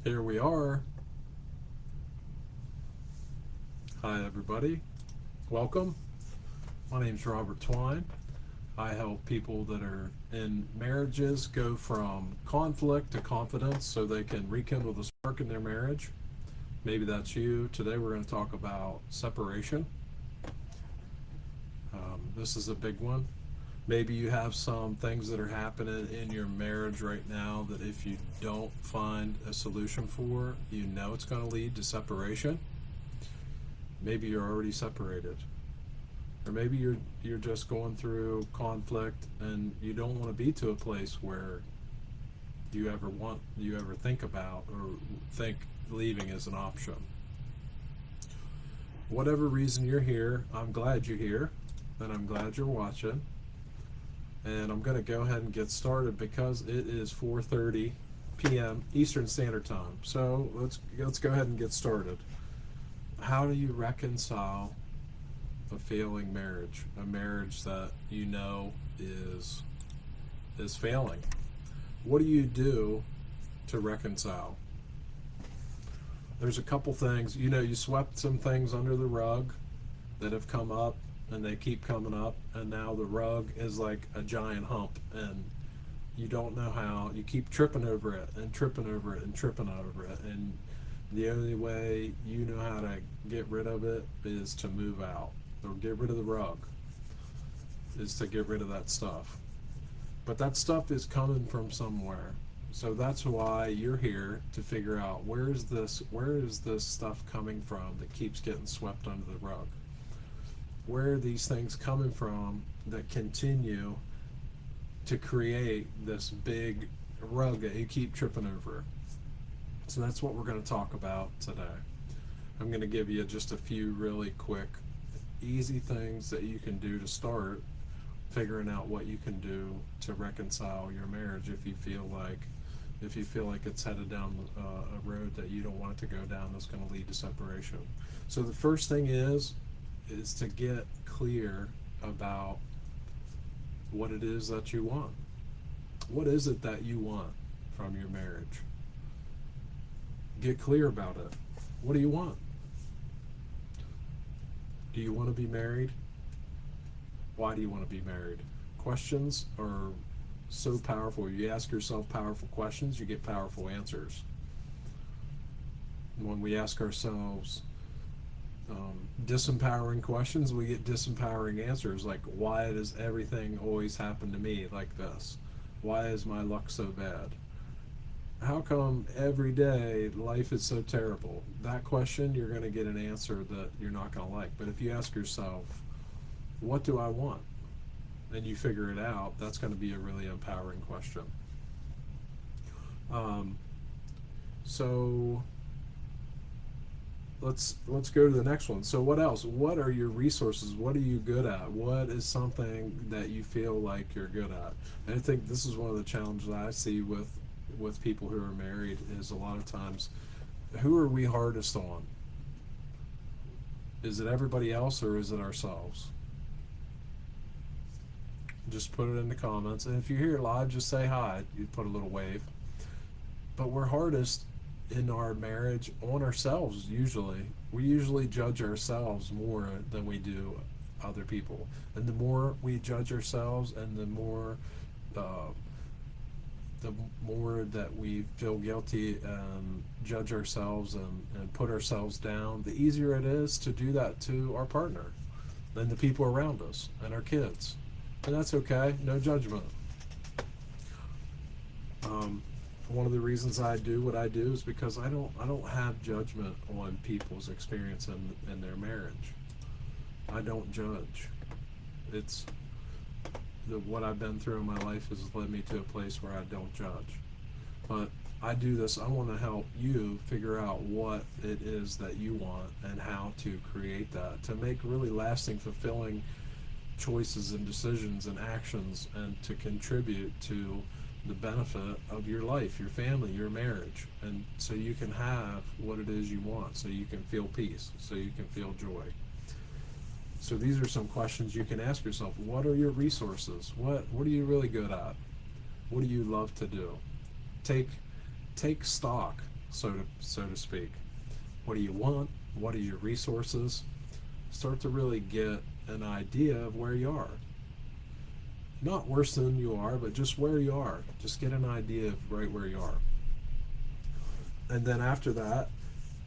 Here we are. Hi, everybody. Welcome. My name's Robert Twine. I help people that are in marriages go from conflict to confidence so they can rekindle the spark in their marriage. Maybe that's you. Today we're going to talk about separation. This is a big one. Maybe you have some things that are happening in your marriage right now that if you don't find a solution for, you know it's going to lead to separation. Maybe you're already separated. Or maybe you're just going through conflict and you don't want to be to a place where you ever think about or think leaving is an option. Whatever reason you're here, I'm glad you're here and I'm glad you're watching. And I'm going to go ahead and get started because it is 4:30 p.m. Eastern Standard Time. So let's go ahead and get started. How do you reconcile a failing marriage, a marriage that you know is failing? What do you do to reconcile? There's a couple things. You swept some things under the rug that have come up and they keep coming up, and now the rug is like a giant hump and you don't know how. You keep tripping over it and tripping over it and tripping over it, and the only way you know how to get rid of it is to move out or get rid of the rug, is to get rid of that stuff. But that stuff is coming from somewhere. So that's why you're here, to figure out where is this stuff coming from that keeps getting swept under the rug. Where are these things coming from that continue to create this big rug that you keep tripping over? So that's what we're going to talk about today. I'm going to give you just a few really quick, easy things that you can do to start figuring out what you can do to reconcile your marriage if you feel like it's headed down a road that you don't want it to go down, that's going to lead to separation. So the first thing is to get clear about what it is that you want. What is it that you want from your marriage? Get clear about it. What do you want? Do you want to be married? Why do you want to be married? Questions are so powerful. You ask yourself powerful questions, you get powerful answers. When we ask ourselves disempowering questions, we get disempowering answers, like, why does everything always happen to me like this? Why is my luck so bad? How come every day life is so terrible? That question, you're going to get an answer that you're not going to like. But if you ask yourself, what do I want? And you figure it out, that's going to be a really empowering question. So let's go to the next one. So what else? What are your resources? What are you good at? What is something that you feel like you're good at? And I think this is one of the challenges I see with people who are married, is a lot of times, who are we hardest on? Is it everybody else or is it ourselves? Just put it in the comments, and if you're here live, just say hi. You put a little wave. But we're hardest in our marriage on ourselves. We usually judge ourselves more than we do other people, and the more we judge ourselves and the more that we feel guilty and judge ourselves and put ourselves down, the easier it is to do that to our partner and the people around us and our kids. And that's okay, no judgment. One of the reasons I do what I do is because I don't have judgment on people's experience in their marriage. I don't judge. It's what I've been through in my life has led me to a place where I don't judge. But I do this, I want to help you figure out what it is that you want and how to create that, to make really lasting, fulfilling choices and decisions and actions, and to contribute to the benefit of your life, your family, your marriage, and so you can have what it is you want, so you can feel peace, so you can feel joy. So these are some questions you can ask yourself. What are your resources? What are you really good at? What do you love to do? Take stock. so to speak. What do you want? What are your resources? Start to really get an idea of where you are. Not worse than you are, but just where you are. Just get an idea of right where you are. And then after that,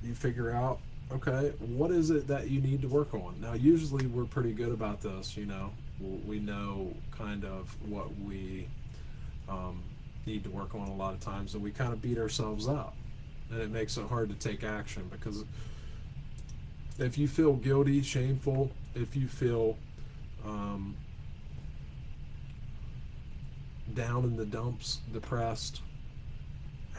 you figure out, okay, what is it that you need to work on? Now, usually we're pretty good about this, you know. We know kind of what we need to work on a lot of times, and we kind of beat ourselves up. And it makes it hard to take action because if you feel guilty, shameful, if you feel um, down in the dumps, depressed,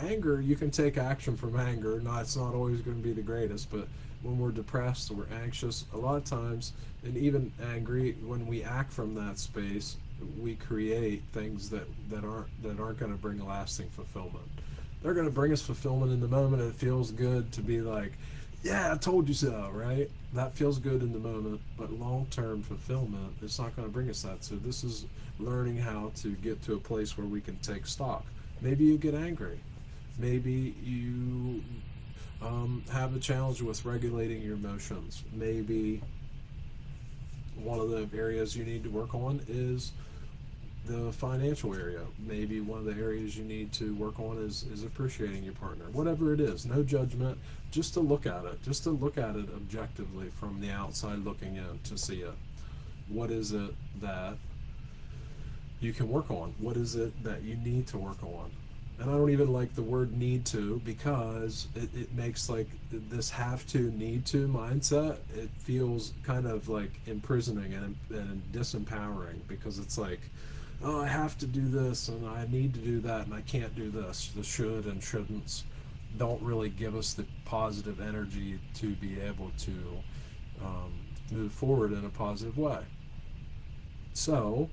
anger, you can take action from anger. Not, it's not always going to be the greatest, but when we're depressed, we're anxious, a lot of times, and even angry, when we act from that space, we create things that aren't going to bring lasting fulfillment. They're going to bring us fulfillment in the moment, and it feels good to be like, yeah, I told you so, right? That feels good in the moment, but long-term fulfillment, it's not going to bring us that. So this is learning how to get to a place where we can take stock. Maybe you get angry. Maybe you have a challenge with regulating your emotions. Maybe one of the areas you need to work on is the financial area. Maybe one of the areas you need to work on is appreciating your partner. Whatever it is, no judgment, just to look at it, objectively from the outside looking in to see it. What is it that you can work on? What is it that you need to work on? And I don't even like the word need to, because it makes like this have to, need to mindset. It feels kind of like imprisoning and disempowering, because it's like, oh, I have to do this and I need to do that and I can't do this. The should and shouldn'ts don't really give us the positive energy to be able to move forward in a positive way. So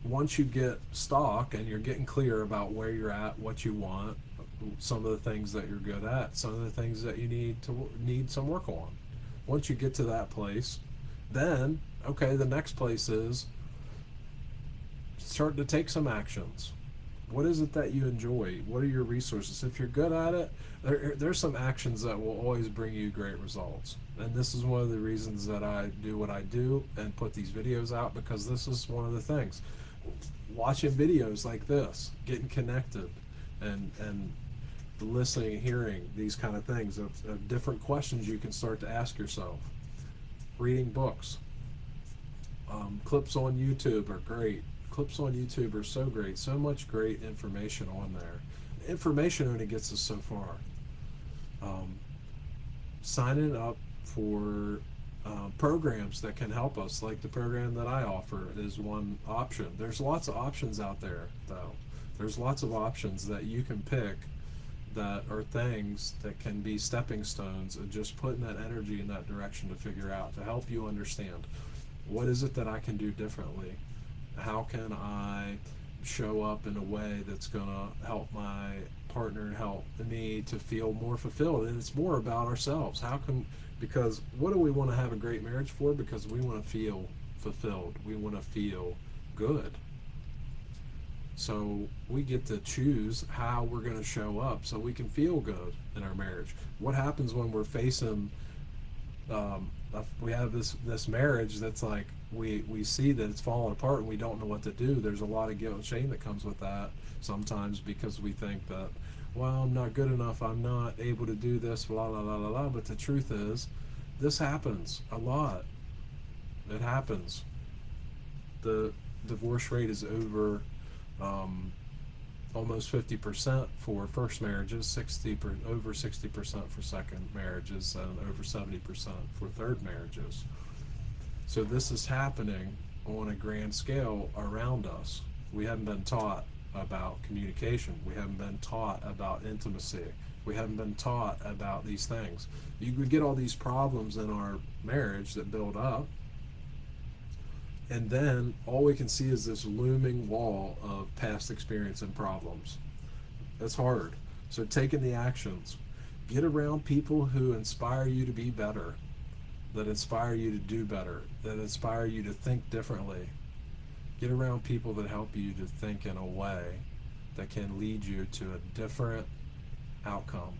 once you get stock and you're getting clear about where you're at, what you want, some of the things that you're good at, some of the things that you need some work on. Once you get to that place, then okay, the next place is start to take some actions. What is it that you enjoy? What are your resources? If you're good at it, there's some actions that will always bring you great results. And this is one of the reasons that I do what I do and put these videos out, because this is one of the things. Watching videos like this, getting connected, and listening, hearing these kind of things of different questions you can start to ask yourself. Reading books. Clips on YouTube are great. Clips on YouTube are so great. So much great information on there. Information only gets us so far. Signing up for programs that can help us, like the program that I offer, is one option. There's lots of options out there, though. There's lots of options that you can pick that are things that can be stepping stones, and just putting that energy in that direction to figure out, to help you understand what is it that I can do differently. How can I show up in a way that's going to help my partner and help me to feel more fulfilled? And it's more about ourselves. Because what do we want to have a great marriage for? Because we want to feel fulfilled. We want to feel good. So we get to choose how we're going to show up so we can feel good in our marriage. What happens when we're facing, we have this marriage that's like, we see that it's falling apart and we don't know what to do. There's a lot of guilt and shame that comes with that sometimes, because we think that, well, I'm not good enough, I'm not able to do this, blah, blah, blah, blah, blah. But the truth is, this happens a lot. It happens. The divorce rate is over almost 50% for first marriages, over 60% for second marriages, and over 70% for third marriages. So this is happening on a grand scale around us. We haven't been taught about communication. We haven't been taught about intimacy. We haven't been taught about these things. You could get all these problems in our marriage that build up, and then all we can see is this looming wall of past experience and problems. That's hard. So taking the actions. Get around people who inspire you to be better, that inspire you to do better, that inspire you to think differently. Get around people that help you to think in a way that can lead you to a different outcome.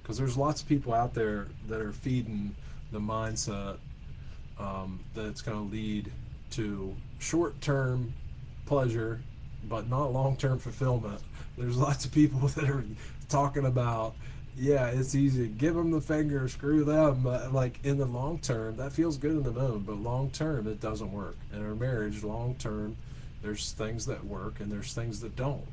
Because there's lots of people out there that are feeding the mindset that it's going to lead to short-term pleasure but not long-term fulfillment. There's lots of people that are talking about, yeah, it's easy, give them the finger, screw them, but like in the long term that feels good in the moment, but long term it doesn't work. In our marriage, long term, there's things that work and there's things that don't.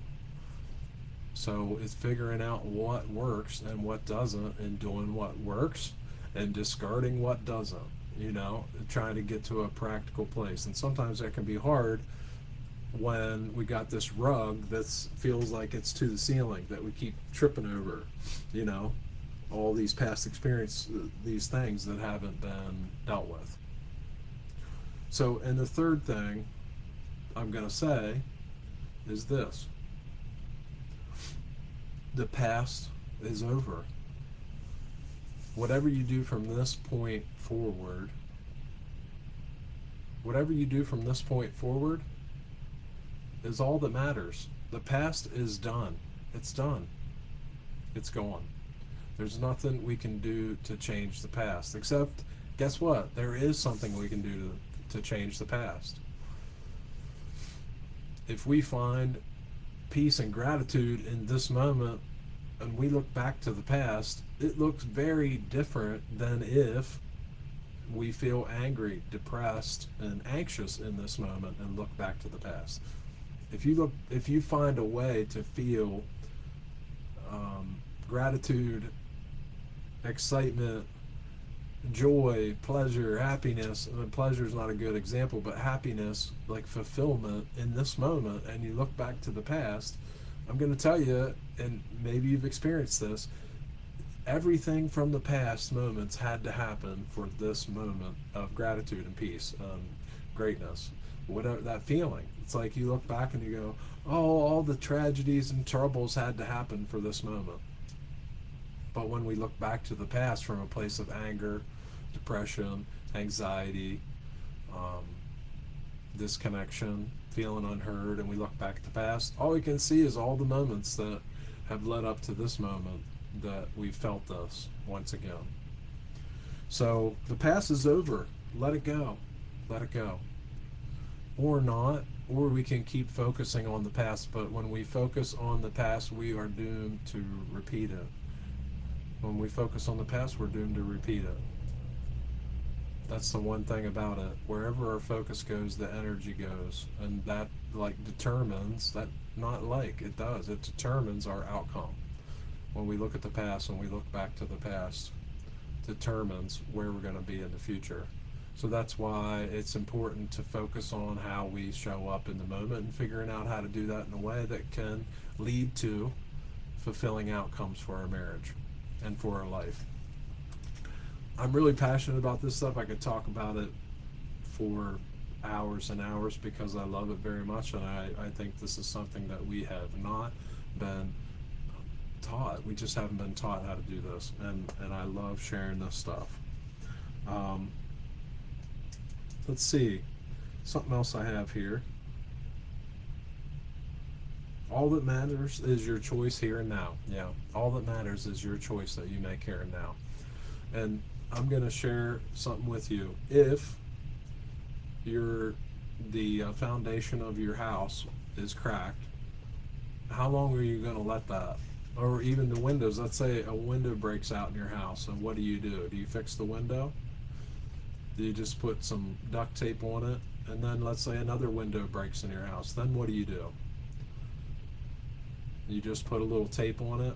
So it's figuring out what works and what doesn't, and doing what works and discarding what doesn't, trying to get to a practical place. And sometimes that can be hard when we got this rug that feels like it's to the ceiling that we keep tripping over, all these past experience, these things that haven't been dealt with. So, and the third thing I'm going to say is this: the past is over. Whatever you do from this point forward, whatever you do from this point forward is all that matters. The past is done. It's done. It's gone. There's nothing we can do to change the past, except, guess what? There is something we can do to change the past. If we find peace and gratitude in this moment and we look back to the past, it looks very different than if we feel angry, depressed, and anxious in this moment and look back to the past. If you find a way to feel gratitude, excitement, joy, pleasure, happiness, and pleasure is not a good example, but happiness, like fulfillment in this moment, and you look back to the past, I'm going to tell you, and maybe you've experienced this, everything from the past moments had to happen for this moment of gratitude and peace and greatness. Whatever that feeling, it's like you look back and you go, oh, all the tragedies and troubles had to happen for this moment. But when we look back to the past from a place of anger, depression, anxiety, disconnection, feeling unheard, and we look back at the past, all we can see is all the moments that have led up to this moment that we felt this once again. So the past is over. Let it go. Let it go. Or not, or we can keep focusing on the past, but when we focus on the past, we are doomed to repeat it. When we focus on the past, we're doomed to repeat it. That's the one thing about it. Wherever our focus goes, the energy goes, and that determines that, not it does. It determines our outcome. When we look at the past, when we look back to the past, determines where we're going to be in the future. So that's why it's important to focus on how we show up in the moment and figuring out how to do that in a way that can lead to fulfilling outcomes for our marriage and for our life. I'm really passionate about this stuff. I could talk about it for hours and hours because I love it very much, and I think this is something that we have not been taught. We just haven't been taught how to do this, and I love sharing this stuff. Let's see, something else I have here. All that matters is your choice here and now. Yeah, all that matters is your choice that you make here and now. And I'm going to share something with you. If the foundation of your house is cracked, how long are you going to let that? Or even the windows. Let's say a window breaks out in your house, and what do? Do you fix the window? Do you just put some duct tape on it? And then let's say another window breaks in your house. Then what do? You just put a little tape on it?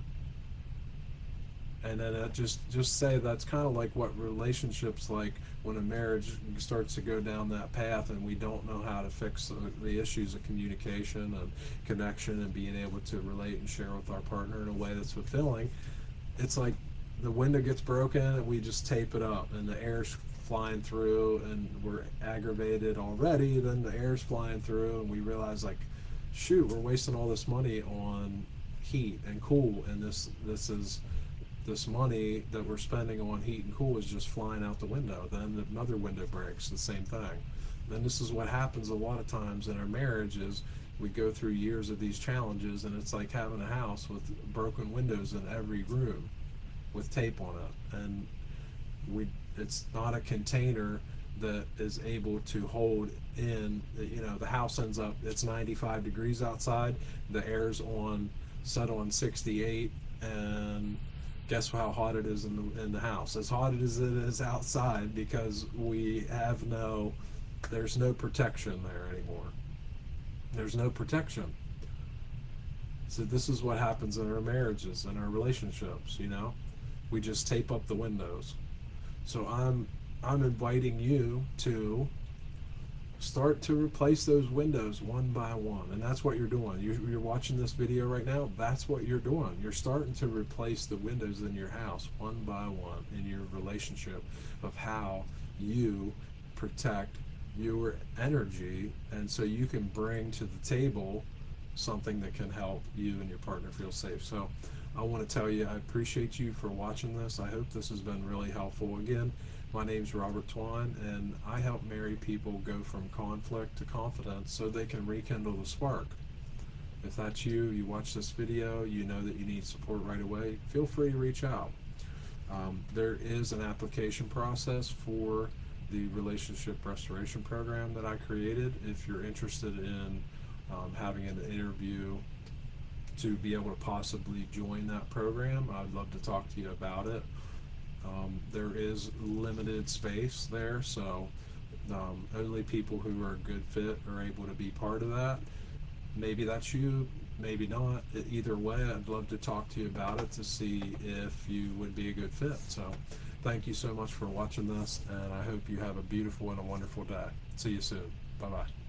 And then that just say that's kind of like what relationships like when a marriage starts to go down that path and we don't know how to fix the issues of communication and connection and being able to relate and share with our partner in a way that's fulfilling. It's like the window gets broken and we just tape it up and the air's flying through and we're aggravated already, then the air's flying through and we realize like, shoot, we're wasting all this money on heat and cool, and this money that we're spending on heat and cool is just flying out the window. Then another window breaks, the same thing. Then this is what happens a lot of times in our marriage is we go through years of these challenges, and it's like having a house with broken windows in every room with tape on it, and it's not a container that is able to hold in, the house ends up, it's 95 degrees outside, the air's on set on 68, and guess how hot it is in the house, as hot as it is outside, because there's no protection there anymore. There's no protection. So this is what happens in our marriages and our relationships. We just tape up the windows. So I'm inviting you to start to replace those windows one by one, and that's what you're doing. You're watching this video right now. That's what you're doing. You're starting to replace the windows in your house one by one in your relationship, of how you protect your energy, and so you can bring to the table something that can help you and your partner feel safe. So I want to tell you, I appreciate you for watching this. I hope this has been really helpful. Again, my name's Robert Twine, and I help married people go from conflict to confidence so they can rekindle the spark. If that's you, you watch this video, you know that you need support right away, feel free to reach out. There is an application process for the relationship restoration program that I created. If you're interested in having an interview to be able to possibly join that program, I'd love to talk to you about it. There is limited space there, so only people who are a good fit are able to be part of that. Maybe that's you, maybe not. Either way, I'd love to talk to you about it to see if you would be a good fit. So thank you so much for watching this, and I hope you have a beautiful and a wonderful day. See you soon. Bye-bye.